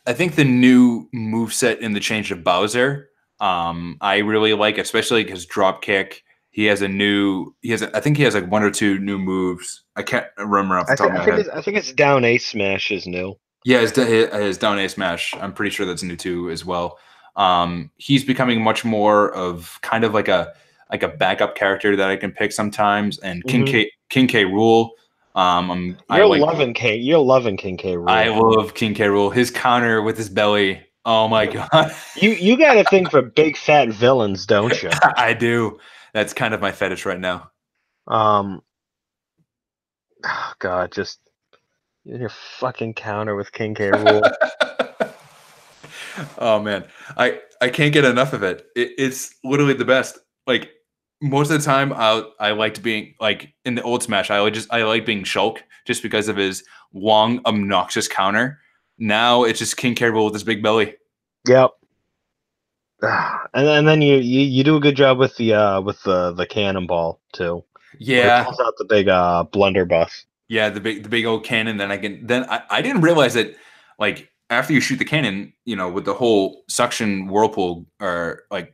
the new moveset in the change of Bowser. I really like, especially because Dropkick. He has a new. I think he has like one or two new moves. I can't remember off the top of my head. I think it's down A smash is new. Yeah, his down A smash. I'm pretty sure that's new too as well. He's becoming much more of kind of like a backup character that I can pick sometimes. And King K. Rule. You're loving King K. Rool. I love King K. Rule. His counter with his belly. Oh my god. You got a thing for big fat villains, don't you? I do. That's kind of my fetish right now. Oh god, just your fucking counter with King K. Rool. Oh man, I can't get enough of it. It's literally the best. Like most of the time, I liked being like in the old Smash. I like being Shulk just because of his long, obnoxious counter. Now it's just King K. Rool with his big belly. Yep. And then you do a good job with the cannonball too. Yeah, it pulls out the big blunderbuss. yeah, the big old cannon. Then I didn't realize that like after you shoot the cannon, you know, with the whole suction whirlpool or like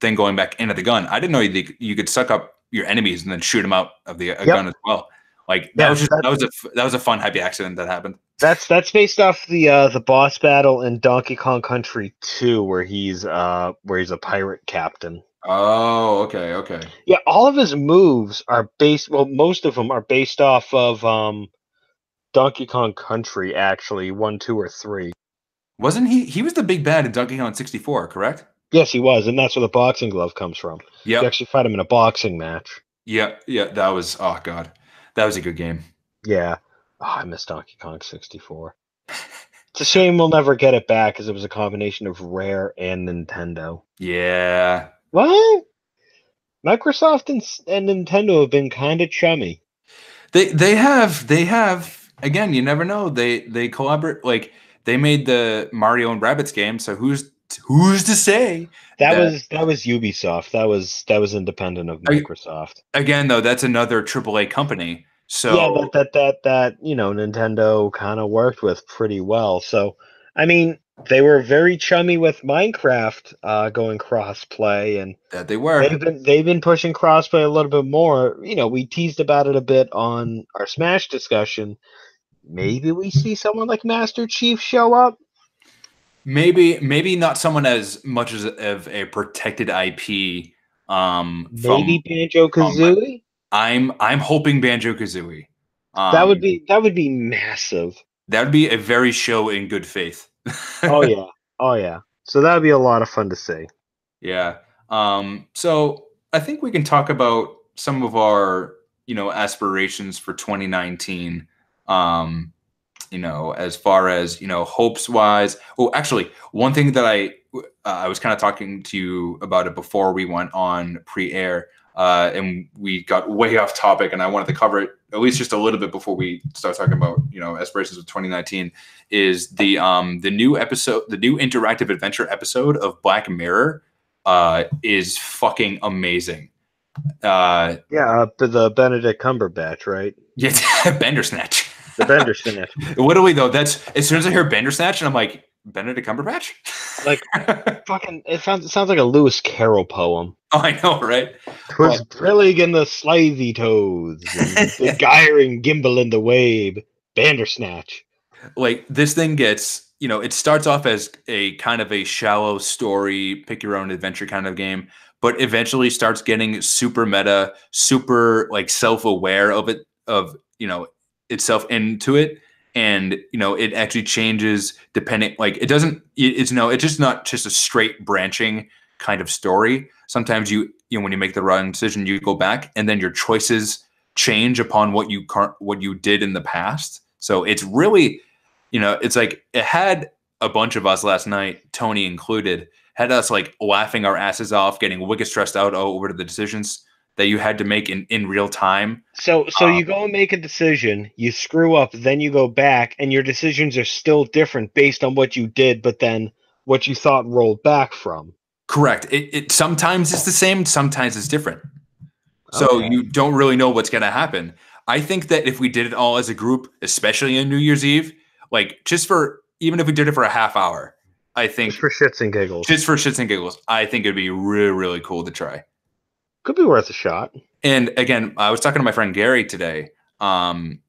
thing going back into the gun. I didn't know you could suck up your enemies and then shoot them out of the gun as well. Like that was a fun happy accident that happened. That's based off the boss battle in Donkey Kong Country 2 where he's a pirate captain. Oh, okay. Yeah, all of his moves are based. Well, most of them are based off of Donkey Kong Country. Actually, 1, 2, or 3. Wasn't he? He was the big bad in Donkey Kong 64, correct? Yes, he was, and that's where the boxing glove comes from. Yeah, you actually fight him in a boxing match. Yeah. That was that was a good game. Yeah, I miss Donkey Kong 64. It's a shame we'll never get it back because it was a combination of Rare and Nintendo. Yeah. What? Microsoft and Nintendo have been kind of chummy. They have again. You never know. They collaborate. Like they made the Mario and Rabbids game. So who's to say that was Ubisoft? That was independent of Microsoft. Again, though, that's another AAA company. So yeah, that Nintendo kind of worked with pretty well. So I mean, they were very chummy with Minecraft going crossplay, and that they were. They've been pushing crossplay a little bit more. You know, we teased about it a bit on our Smash discussion. Maybe we see someone like Master Chief show up. Maybe not someone as much as of a protected IP. Maybe Banjo-Kazooie. I'm hoping Banjo-Kazooie. That would be massive. That would be a very show in good faith. Oh yeah. Oh yeah. So that would be a lot of fun to see. Yeah. So I think we can talk about some of our, aspirations for 2019. As far as, hopes wise. Oh, actually, one thing that I was kind of talking to you about it before we went on pre-air, and we got way off topic, and I wanted to cover it at least just a little bit before we start talking about, aspirations of 2019, is the new episode, the new interactive adventure episode of Black Mirror, is fucking amazing. The Benedict Cumberbatch, right? Yeah, Bandersnatch. The Bandersnatch. Literally though, that's as soon as I hear Bandersnatch, and I'm like, Benedict Cumberbatch? Like, fucking, it sounds like a Lewis Carroll poem. Oh, I know, right? "'Twas brillig in the slithy toads, and the gyring gimble in the wabe, Bandersnatch." Like, this thing gets, it starts off as a kind of a shallow story, pick your own adventure kind of game, but eventually starts getting super meta, super like self-aware of itself into it. And it actually changes depending, like, it's just not just a straight branching kind of story. Sometimes when you make the wrong decision, you go back, and then your choices change upon what you did in the past. So it's really, it's like, it had a bunch of us last night, Tony included, had us like laughing our asses off, getting wicked stressed out over the decisions that you had to make in real time. So you go and make a decision, you screw up, then you go back, and your decisions are still different based on what you did, but then what you thought rolled back from. Correct. It sometimes it's the same, sometimes it's different. So you don't really know what's going to happen. I think that if we did it all as a group, especially on New Year's Eve, like even if we did it for a half hour, I think just for shits and giggles. Just for shits and giggles, I think it'd be really, really cool to try. Could be worth a shot. And again, I was talking to my friend Gary today.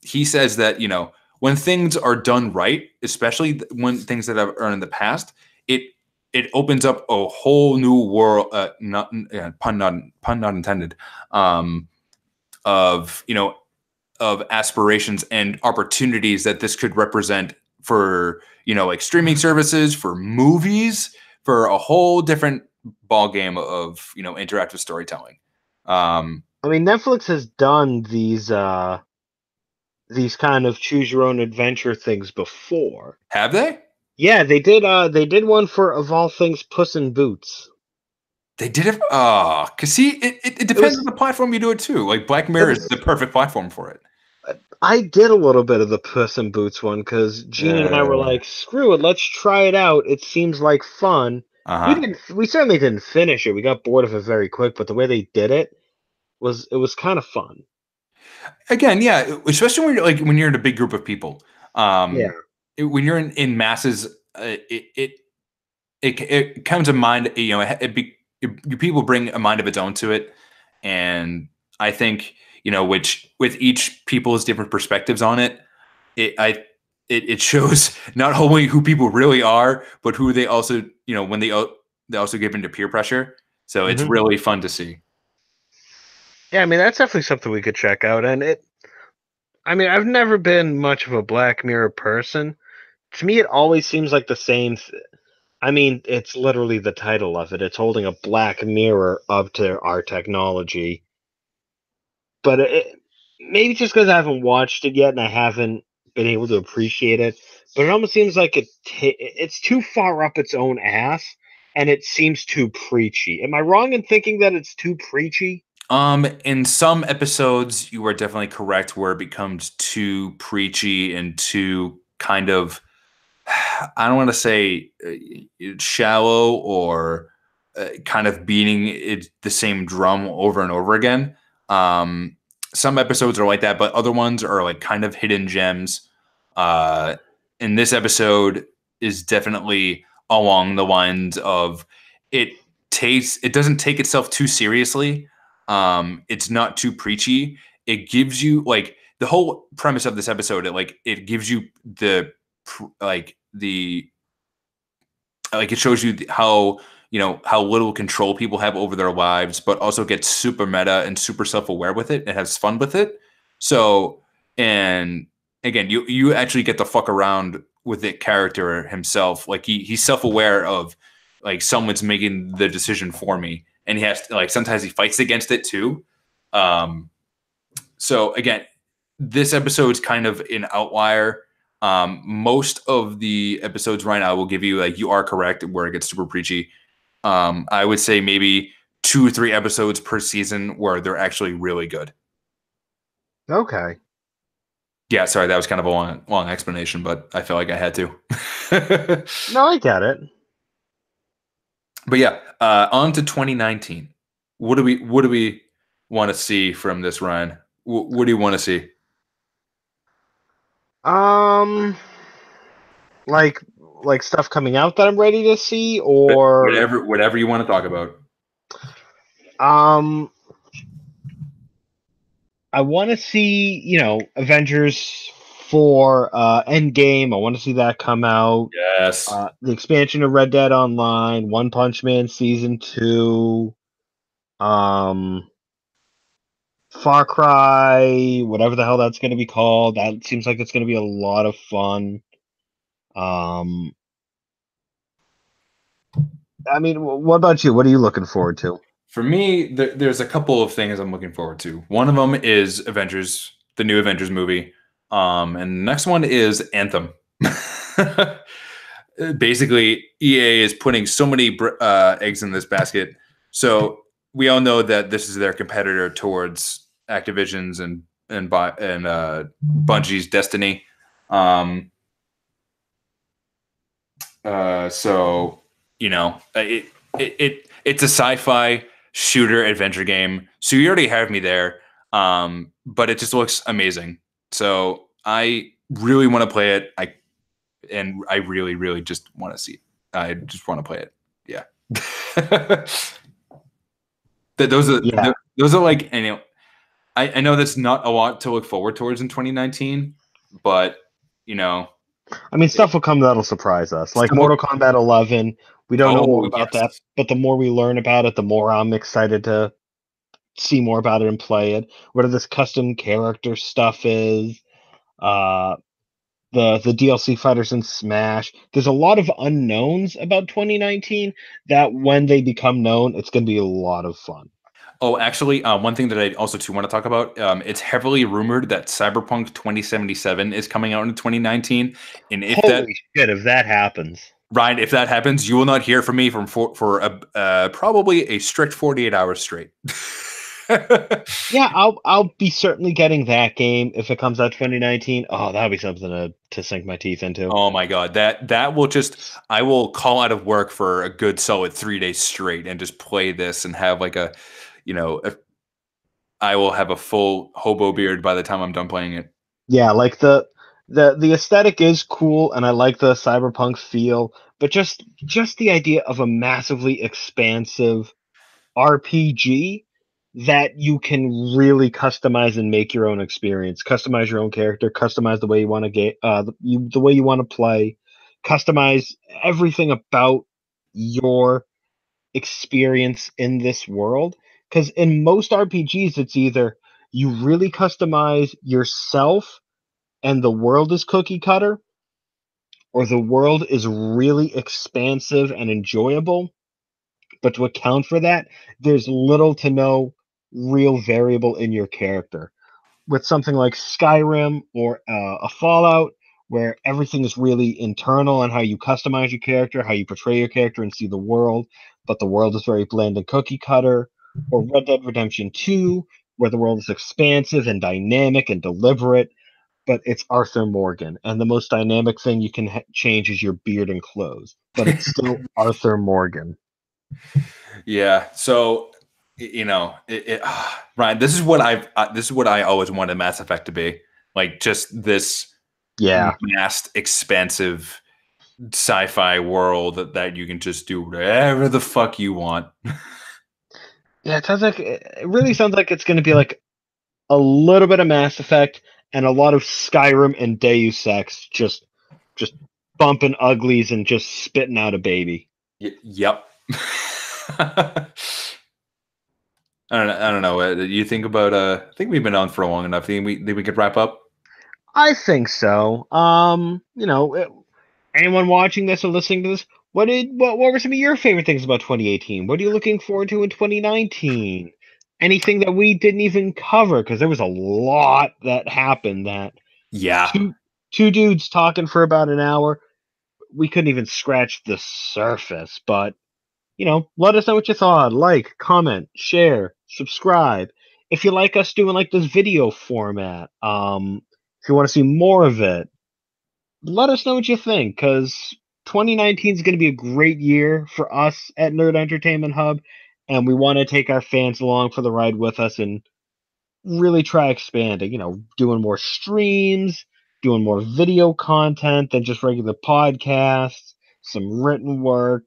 He says that, when things are done right, especially when things that have earned in the past, it opens up a whole new world, pun not intended, of aspirations and opportunities that this could represent for, like streaming services, for movies, for a whole different ball game of, interactive storytelling. I mean, Netflix has done these kind of choose your own adventure things before. Have they? Yeah, they did. They did one for, of all things, Puss in Boots. They did it. Cause see, it depends on the platform you do it too. Like, Black Mirror is the perfect platform for it. I did a little bit of the Puss in Boots one because Gina and I were like, "Screw it, let's try it out. It seems like fun." We certainly didn't finish it. We got bored of it very quick, but the way they did it was kind of fun. Again, yeah, especially when you're in a big group of people. When you're in masses, it comes to mind. People bring a mind of its own to it, and I think which with each people's different perspectives on it, it shows not only who people really are, but who they also when they also give into peer pressure. So it's really fun to see. Yeah, I mean, that's definitely something we could check out. And I've never been much of a Black Mirror person. To me, it always seems like the same. It's literally the title of it. It's holding a black mirror up to our technology. But maybe just because I haven't watched it yet and I haven't been able to appreciate it, but it almost seems like it's too far up its own ass, and it seems too preachy. Am I wrong in thinking that it's too preachy? In some episodes, you are definitely correct, where it becomes too preachy and too kind of, I don't want to say shallow, or kind of beating the same drum over and over again. Some episodes are like that, but other ones are like kind of hidden gems. And this episode is definitely along the lines of it doesn't take itself too seriously. It's not too preachy. It gives you, like, the whole premise of this episode. It gives you it shows you how how little control people have over their lives, but also gets super meta and super self-aware with it and has fun with it. So, and again, you actually get to fuck around with the character himself. Like he's self-aware of like someone's making the decision for me, and he has to, like sometimes he fights against it too. So again, this episode's kind of an outlier. Most of the episodes right now will give you like you are correct where it gets super preachy. I would say maybe 2 or 3 episodes per season where they're actually really good. Okay. Yeah, sorry, that was kind of a long explanation, but I felt like I had to. No, I get it. But yeah, on to 2019. What do we want to see from this, Ryan? What do you want to see? Like stuff coming out that I'm ready to see, or Whatever you want to talk about. I want to see, Avengers 4 Endgame. I want to see that come out. Yes. The expansion of Red Dead Online, One Punch Man Season 2, Far Cry, whatever the hell that's going to be called. That seems like it's going to be a lot of fun. I mean, what about you? What are you looking forward to? For me, there's a couple of things I'm looking forward to. One of them is Avengers, the new Avengers movie. And the next one is Anthem. Basically, EA is putting so many eggs in this basket. So we all know that this is their competitor towards Activision's and Bungie's Destiny. So it's a sci-fi shooter adventure game. So you already have me there. But it just looks amazing. So I really want to play it. I really, really just want to see it. I just want to play it. Yeah. Those are like, I know that's not a lot to look forward towards in 2019, but I mean, stuff will come that'll surprise us. Like Mortal Kombat 11, we don't know more about that, but the more we learn about it, the more I'm excited to see more about it and play it. Whether this custom character stuff is, the DLC fighters in Smash. There's a lot of unknowns about 2019 that when they become known, it's going to be a lot of fun. Oh, actually, one thing that I also too want to talk about, it's heavily rumored that Cyberpunk 2077 is coming out in 2019. And if if that happens. Ryan, if that happens, you will not hear from me for probably a strict 48 hours straight. Yeah, I'll be certainly getting that game if it comes out 2019. Oh, that'll be something to sink my teeth into. Oh my god, that will I will call out of work for a good solid 3 days straight and just play this and have like I will have a full hobo beard by the time I'm done playing it. Yeah, like the aesthetic is cool, and I like the cyberpunk feel, but just the idea of a massively expansive RPG that you can really customize and make your own experience, customize your own character, customize the way you want to get, the way you want to play, customize everything about your experience in this world. Because in most RPGs, it's either you really customize yourself and the world is cookie cutter, or the world is really expansive and enjoyable. But to account for that, there's little to no real variable in your character. With something like Skyrim or a Fallout, where everything is really internal and how you customize your character, how you portray your character and see the world, but the world is very bland and cookie cutter, or Red Dead Redemption 2, where the world is expansive and dynamic and deliberate, but it's Arthur Morgan, and the most dynamic thing you can change is your beard and clothes, but it's still Arthur Morgan. Yeah, so Ryan, this is what I always wanted Mass Effect to be, like just this vast, expansive sci-fi world that you can just do whatever the fuck you want. Yeah, it really sounds like it's going to be like a little bit of Mass Effect and a lot of Skyrim and Deus Ex, just bumping uglies and just spitting out a baby. Yep. I don't know. You think about I think we've been on for long enough. Think we could wrap up? I think so. Anyone watching this or listening to this, what were some of your favorite things about 2018? What are you looking forward to in 2019? Anything that we didn't even cover? Because there was a lot that happened that Yeah. two dudes talking for about an hour, we couldn't even scratch the surface. But let us know what you thought. Like, comment, share, subscribe. If you like us doing like this video format, if you want to see more of it, let us know what you think, because 2019 is going to be a great year for us at Nerd Entertainment Hub, and we want to take our fans along for the ride with us and really try expanding, doing more streams, doing more video content than just regular podcasts, some written work.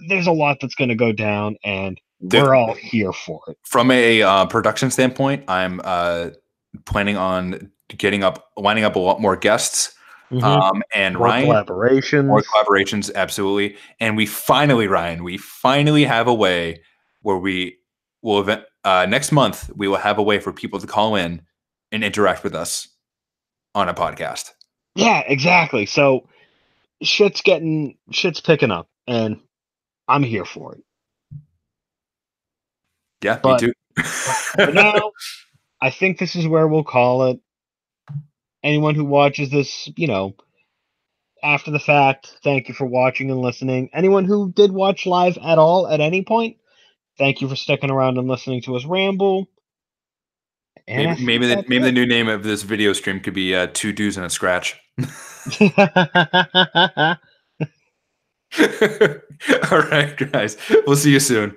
There's a lot that's going to go down, and we're all here for it. From a production standpoint, I'm planning on lining up a lot more guests. And more Ryan, more collaborations. collaborations, absolutely. And Ryan, we finally have a way where we will next month we will have a way for people to call in and interact with us on a podcast. Yeah, exactly. So shit's picking up, and I'm here for it. Yeah, me too. For now, I think this is where we'll call it. Anyone who watches this, after the fact, thank you for watching and listening. Anyone who did watch live at all at any point, thank you for sticking around and listening to us ramble. And maybe the new name of this video stream could be Two Dudes and a Scratch. All right, guys. We'll see you soon.